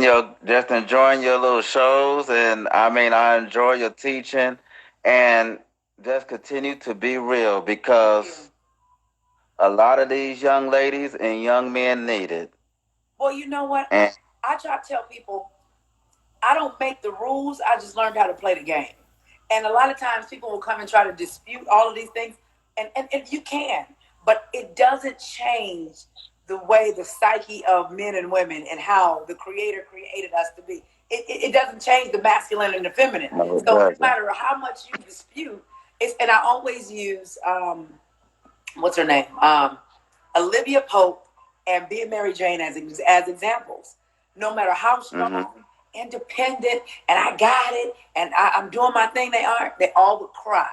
just enjoying your little shows, and I mean, I enjoy your teaching, and just continue to be real because a lot of these young ladies and young men need it. Well, you know what? And I try to tell people I don't make the rules. I just learned how to play the game. And a lot of times people will come and try to dispute all of these things. And you can, but it doesn't change the way the psyche of men and women and how the creator created us to be. It doesn't change the masculine and the feminine. no, it So no doesn't. matter how much you dispute, and I always use what's her name? Olivia Pope and being Mary Jane as examples. No matter how Hmm. strong, independent, and I got it, and I'm doing my thing, they all would cry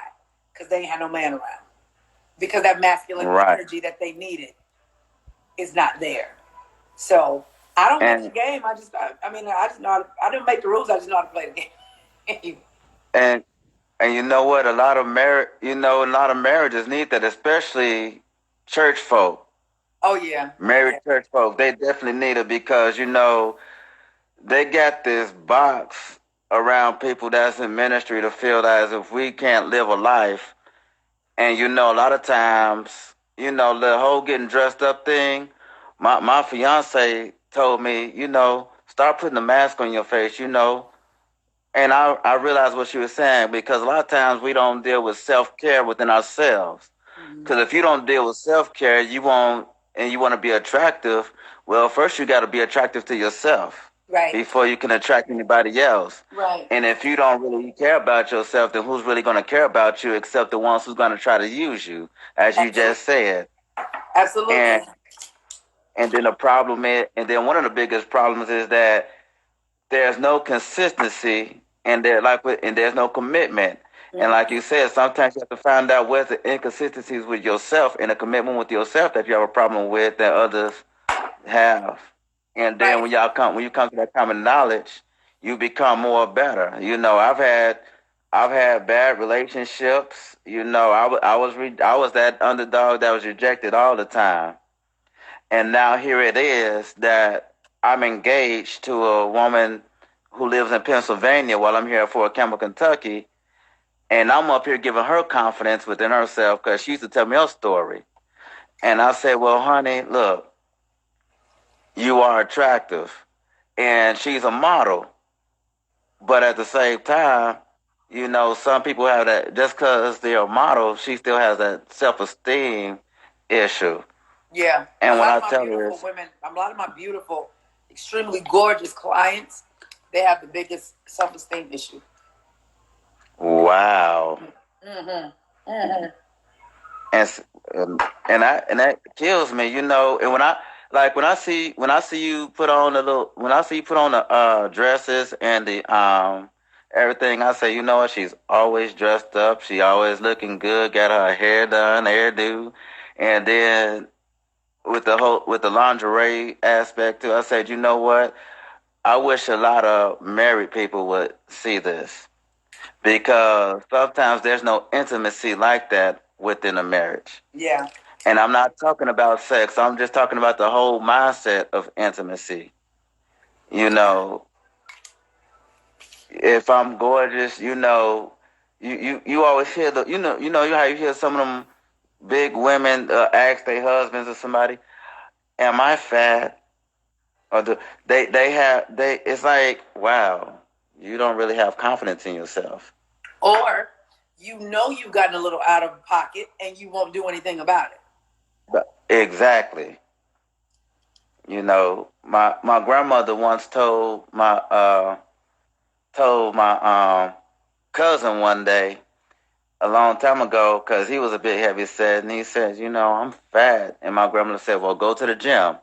because they ain't had no man around. Because that masculine Right. energy that they needed is not there. So I don't make the And game. I just know I didn't make the rules. I just know how to play the game. and and you know what? A lot of marriages need that, especially church folk, Oh yeah, married yeah, church folk. They definitely need it because they got this box around people that's in ministry to feel as if we can't live a life. And a lot of times, the whole getting dressed up thing. My fiance told me, start putting a mask on your face, And I realized what she was saying because a lot of times we don't deal with self care within ourselves. mm-hmm. Because if you don't deal with self care, you won't, and you want to be attractive. Well, first you got to be attractive to yourself Right, before you can attract anybody else. right. And if you don't really care about yourself, then who's really going to care about you except the ones who's going to try to use you, as you Absolutely, just said. absolutely. And and then the problem is, and then one of the biggest problems is that there's no consistency, and there's no commitment. And like Mm-hmm. you said, sometimes you have to find out where's the inconsistencies with yourself and a commitment with yourself that you have a problem with that others have. And then Right. when you come to that common knowledge, you become more better. I've had bad relationships. I was that underdog that was rejected all the time. And now here it is that I'm engaged to a woman who lives in Pennsylvania while I'm here at Fort Campbell, Kentucky. And I'm up here giving her confidence within herself because she used to tell me her story. And I said, well, honey, look, you are attractive. And she's a model. But at the same time, some people have that, just because they're a model, she still has that self esteem issue. Yeah, And when I tell her, a lot of my beautiful, extremely gorgeous clients, they have the biggest self-esteem issue. wow. Mm-hmm. Mm-hmm. and and that kills me, And when I see you put on the dresses and the everything, I say, you know what? She's always dressed up. She always looking good. Got her hair done, hairdo, and then with the lingerie aspect too. I said, you know what? I wish a lot of married people would see this because sometimes there's no intimacy like that within a marriage. Yeah. And I'm not talking about sex. I'm just talking about the whole mindset of intimacy. You know, if I'm gorgeous, you always hear how you hear some of them big women ask their husbands or somebody, "Am I fat?" Or they have they? It's like, wow, you don't really have confidence in yourself. Or you've gotten a little out of pocket and you won't do anything about it. Exactly. My grandmother once told my cousin one day a long time ago because he was a bit heavy set, and he said, I'm fat. And my grandmother said, well, go to the gym.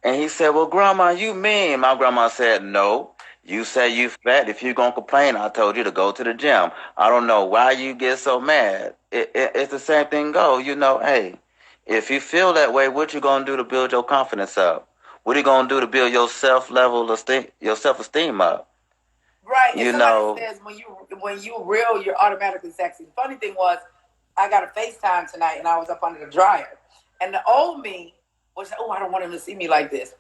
And he said, well, grandma, you mean? My grandma said, no. You say you fat. If you're going to complain, I told you to go to the gym. I don't know why you get so mad. It's the same thing go. Hey, if you feel that way, what you going to do to build your confidence up? What are you going to do to build your self-esteem up? Right. And You somebody know, says when you real, you're automatically sexy. The funny thing was, I got a FaceTime tonight and I was up under the dryer. And the old me was, oh, I don't want him to see me like this.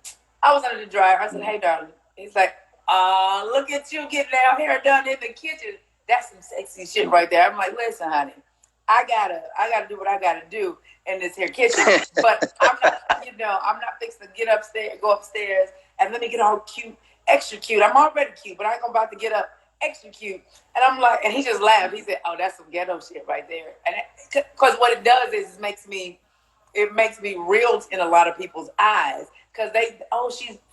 I was under the dryer. I said, hey, darling, He's like, look at you getting our hair done in the kitchen. That's some sexy shit right there. I'm like, listen, honey, I gotta do what I gotta do in this here kitchen. But I'm not, I'm not fixing to get upstairs, go upstairs, and let me get all cute, extra cute. I'm already cute, but I ain't gonna about to get up extra cute. And I'm like, and he just laughed. He said, "Oh, that's some ghetto shit right there." And because what it does is it makes me real in a lot of people's eyes because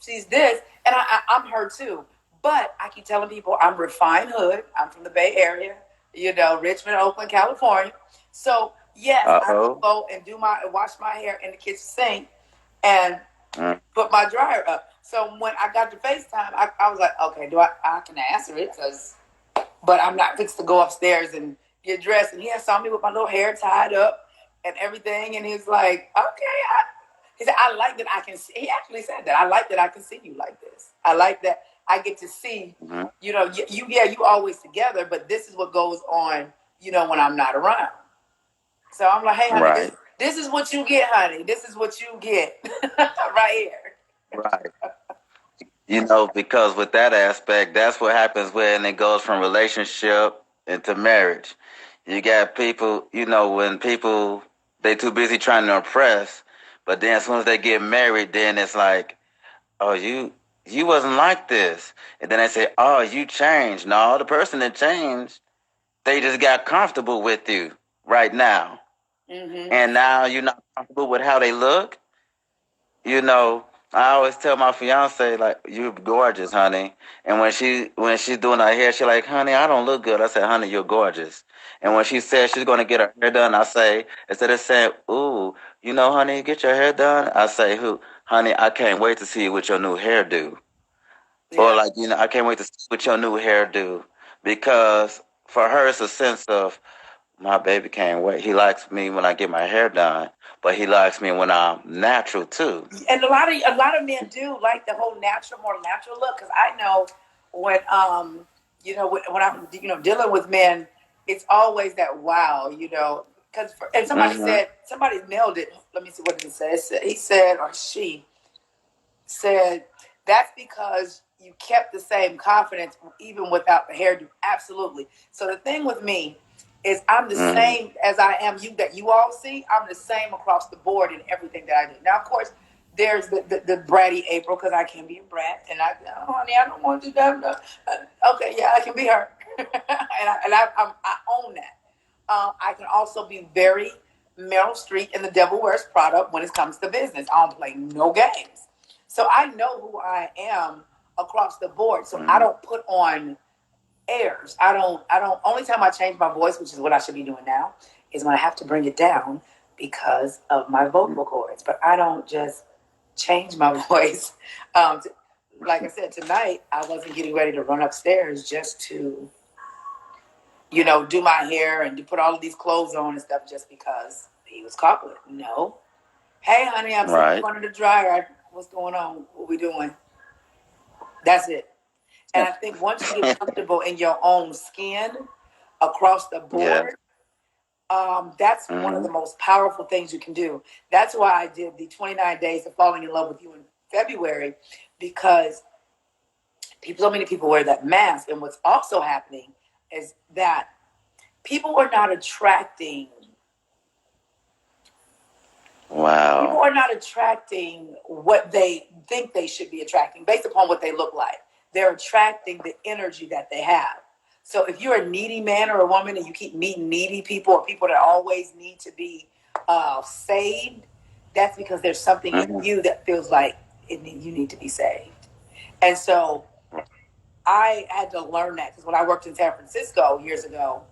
she's this, and I'm her too. But I keep telling people I'm refined hood. I'm from the Bay Area, Richmond, Oakland, California. So yes, I will Uh-oh. go and wash my hair in the kitchen sink and Mm, put my dryer up. So when I got to FaceTime, I was like, okay, I can answer it but I'm not fixed to go upstairs and get dressed. And he had saw me with my little hair tied up and everything. And he's like, okay. He said, I like that I can see. He actually said that. I like that I can see you like this. I like that I get to see, mhm. you always together, but this is what goes on, when I'm not around. So I'm like, hey, honey, this, Right. this is what you get, honey. This is what you get right here. Right. Because with that aspect, that's what happens when it goes from relationship into marriage. You got people, when people they too busy trying to impress, but then as soon as they get married, then it's like, oh, you wasn't like this, and then they say, oh, you changed. No, the person that changed, they just got comfortable with you right now, Mm-hmm. and now you're not comfortable with how they look. you know, I always tell my fiance like, "You're gorgeous, honey." And when she's doing her hair, she like, "Honey, I don't look good." I said, "Honey, you're gorgeous." And when she says she's gonna get her hair done, I say, instead of saying, "Ooh, honey, get your hair done," I say, "Who, honey, I can't wait to see you with your new hairdo." Or Yeah. like, I can't wait to see you with your new hairdo, because for her it's a sense of, my baby can't wait. He likes me when I get my hair done, but he likes me when I'm natural too. And a lot of men do like the whole more natural look. Because I know when when I'm dealing with men, it's always that wow, Because and Hmm. somebody nailed it. Let me see what he said. He said, or she said, that's because you kept the same confidence even without the hairdo. Absolutely. So the thing with me is I'm the Hmm. same as I am that you all see. I'm the same across the board in everything that I do. Now, of course, there's the bratty April because I can be a brat, and oh, honey, I don't want to do that. No. Okay, yeah, I can be her, I own that. I can also be very Meryl Streep in The Devil Wears Prada when it comes to business. I don't play no games. So I know who I am across the board. So I Hmm. don't put on airs. I don't only time I change my voice, which is what I should be doing now, is when I have to bring it down because of my vocal cords. But I don't just change my voice. Like I said, tonight I wasn't getting ready to run upstairs just to, do my hair and to put all of these clothes on and stuff just because he was coupling. No. Hey, honey, I'm sitting in Right. front of the dryer. What's going on? What we doing? That's it. And I think once you get comfortable in your own skin across the Yeah. board, that's one of Hmm. the most powerful things you can do. That's why I did the 29 days of falling in love with you in February, because so many people wear that mask. And what's also happening is that people are not attracting people Wow. are not attracting what they think they should be attracting based upon what they look like. They're attracting the energy that they have. So if you're a needy man or a woman and you keep meeting needy people or people that always need to be saved, that's because there's something in Hmm. you that feels like you need to be saved. And so I had to learn that because when I worked in San Francisco years ago,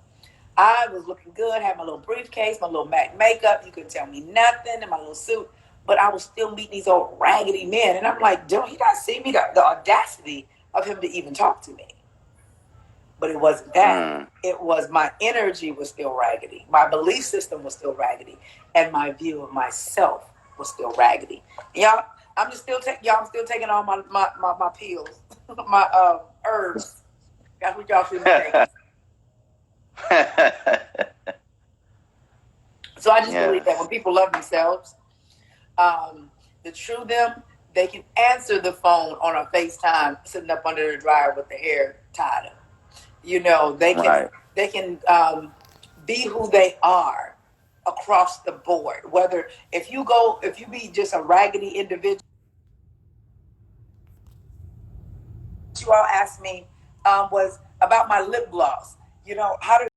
I was looking good, had my little briefcase, my little MAC makeup. You couldn't tell me nothing in my little suit. But I was still meeting these old raggedy men. And I'm like, don't he not see me? The audacity of him to even talk to me. But it wasn't that. Mm. It was my energy was still raggedy. My belief system was still raggedy. And my view of myself was still raggedy. Y'all, I'm still taking all my pills, my herbs. That's what y'all should be taking. So I just believe that Yes. when people love themselves, the true them, They can answer the phone on a FaceTime sitting up under the dryer with the hair tied up. You know, Right. they can be who they are across the board. Whether if you be just a raggedy individual. You all asked me was about my lip gloss. You know, how do